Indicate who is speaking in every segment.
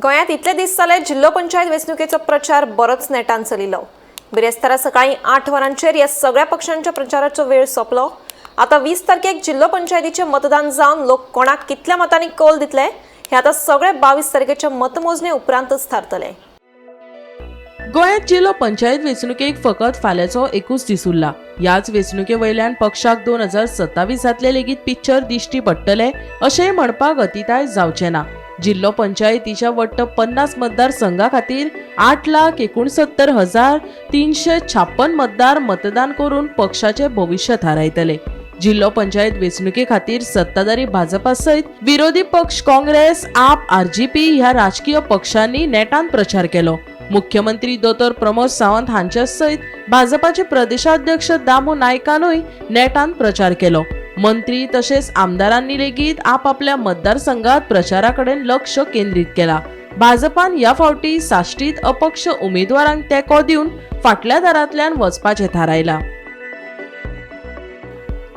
Speaker 1: गोंयांत इतले दीस जाले जिल्लो पंचायत वेंचणुकेचो प्रचार बरोच नेटान चलिल्लो। बिरेस्तारा सकाळी 8 वरांचेर ह्या सगळ्या पक्षांच्या प्रचाराचो वेळ सोंपलो। आता 20 तारखेक जिल्लो पंचायतीचे मतदान जावन लोक कोणाक कितल्या मतांनी कौल दितले हे आता सगळे 22 तारखेच्या मतमोजणे उपरांतच थारतले।
Speaker 2: गोंयांत जिल्लो पंचायत वेंचणुकेक फकत फाल्यांचो एकूच दीस उरला। ह्याच वेंचणुके वयल्यान पक्षाक 2027 जातले लेगीत पिक्चर दिश्टी पडटले अशें म्हणपाक अतिताय जावचें ना। जिल्लो पंचायतीच्या वट्ट 50 मतदारसंघा खातीर 8,69,356 मतदार मतदान करून पक्षाचे भविष्य थारायतले। जिल्लो पंचायत वेंचणुके खातीर सत्ताधारी भाजपा सयत विरोधी पक्ष काँग्रेस, आप, आरजीपी ह्या राजकीय पक्षांनी नेटान प्रचार केलो। मुख्यमंत्री दोतोर प्रमोद सावंत हांचे सयत भाजपाचे प्रदेशाध्यक्ष दामू नायकानूय नेटान प्रचार केलो। मंत्री तसेच आमदारांनी लेगीत आपापल्या मतदारसंघात प्रचाराकडेन लक्ष केंद्रित केला। भाजपान ह्या फावटी साश्टीत अपक्ष उमेदवारांक तेंको दिवन फाटल्या दारांतल्यान वचपाचें थारायला।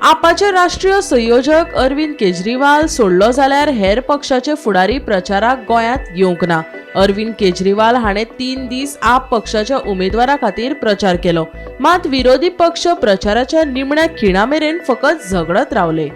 Speaker 2: आपाचे राष्ट्रीय संयोजक अरविंद केजरीवाल सोडलो जाल्यार हेर पक्षाचे फुडारी प्रचाराक गोंयांत येवंक ना। अरविंद केजरीवाल हाणें 3 दीस आप पक्षाच्या उमेदवारा खातीर प्रचार केलो, मात विरोधी पक्ष प्रचाराच्या निमण्या खिणा मेरेन फकत झगडत रावले।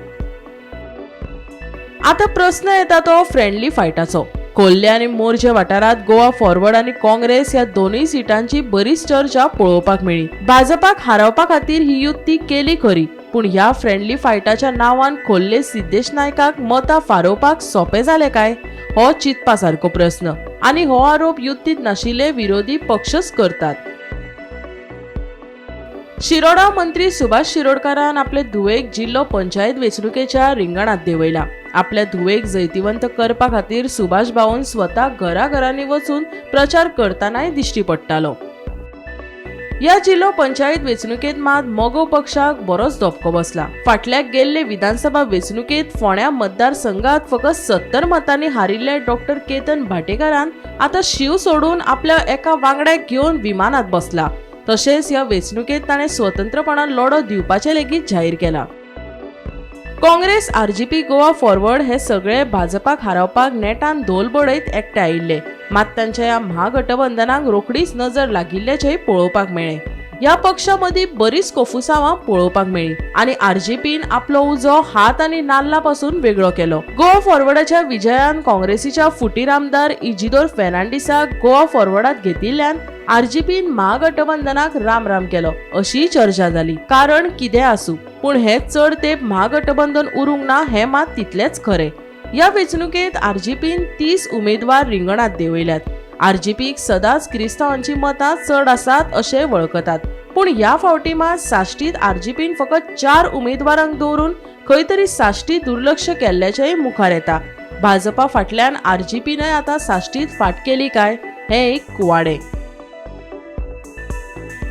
Speaker 2: आता प्रश्न येता तो फ्रेंडली फायटाचो। कोल्हे आनी मोर्जे वाठारात गोवा फॉरवर्ड आनी काँग्रेस ह्या दोनूय सिटांची बरीच चर्चा पळोवपाक मेळ्ळी। भाजपाक हारोवपा खातीर ही युती केली खरी, पूण ह्या फ्रेंडली फायटाच्या नांवान खोल्ले सिद्धेश नायकाक मतां फारोवपाक सोंपें जालें काय हो चिंतपा सारको प्रश्न। आनी हो आरोप युतीत नाशिल्ले विरोधी पक्षच करतात। शिरोडा मंत्री सुभाष शिरोडकारान आपले धुवेक जिल्लो पंचायत वेंचणुकेच्या रिंगणात देवयला। आपल्या धुवेक जैतिवंत करपा खातीर सुभाष भाऊन स्वता घराघरांनी वचून प्रचार करतानाय दिश्टी पडटालो। या जिल्लो पंचायत वेंचणुकेत मात मोगो पक्षाक बरोच धपको बसला। फाटल्याक गेल्ले विधानसभा वेंचणुकेत फोंड्या मतदारसंघात फकत 70 मतांनी हारिल्ले डॉक्टर केतन भाटेकारान आता शिव सोडून आपल्या एका वांगड्याक घेवन विमानात बसला। तशेंच ह्या वेंचणुकेत ताणें स्वतंत्रपणान लढो दिवपाचें लेगीत जाहीर केला। काँग्रेस, आरजीपी, गोवा फॉरवर्ड हे सगळे भाजपाक हारोवपाक नेटान धोल बडयत एकटे आयिल्ले, मात तांच्या ह्या महागठबंधनाक रोखडीच नजर लागिल्ल्याचेय पळोवपाक मेळ्ळे। ह्या पक्षांमदीं बरीच कोफुसांवां पळोवपाक मेळ्ळी आनी आरजीपीन आपलो उजो हात आनी नाल्ला पासून वेगळो केलो। गोवा फॉरवर्डाच्या विजयान काँग्रेसीच्या फुटीर आमदार इजिदोर फेर्नांडीसाक गोवा फॉरवर्डात घेतिल्ल्यान आरजीपीन महागठबंधनाक राम राम केलो अशी चर्चा जाली। कारण कितें आसूं, पूण हे चड तेंप महागठबंधन उरूंक ना हें मात तितलेंच खरें। ह्या वेंचणुकेत आरजीपीन 30 उमेदवार रिंगणात देवयल्यात। आरजीपीक सदांच क्रिस्तावांची मतां चड आसात अशें वळखतात, पूण ह्या फावटी मात साश्टीत आरजीपीन फकत 4 उमेदवारांक दवरून खंय तरी साश्टी दुर्लक्ष केल्ल्याचेय मुखार येता। भाजपा फाटल्यान आरजीपीनय आता साश्टीत फाट केली काय हें एक कुवाडें।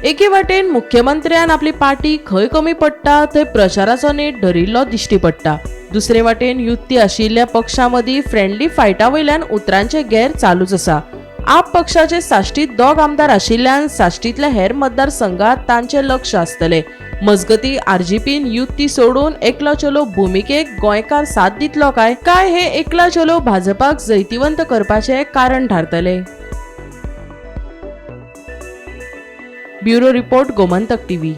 Speaker 2: एके वाटेन मुख्यमंत्र्यान आपली पार्टी खंय कमी पडटा थंय प्रचाराचो नेट धरिल्लो दिश्टी पडटा। दुसरे वाटेन युती आशिल्ल्या पक्षांमदीं फ्रेंडली फायटा वयल्यान उतरांचे घेर चालूच आसा। आप पक्षाचे साश्टीत 2 आमदार आशिल्ल्यान साश्टीतल्या हेर मतदारसंघात तांचे लक्ष आसतले। मजगती आरजीपीन युती सोडून एकलो चलो भुमिकेक गोंयकार साथ दितलो काय हे एकला चलो भाजपाक जैतिवंत करपाचे कारण थारतले। Bureau report, Gomantak TV.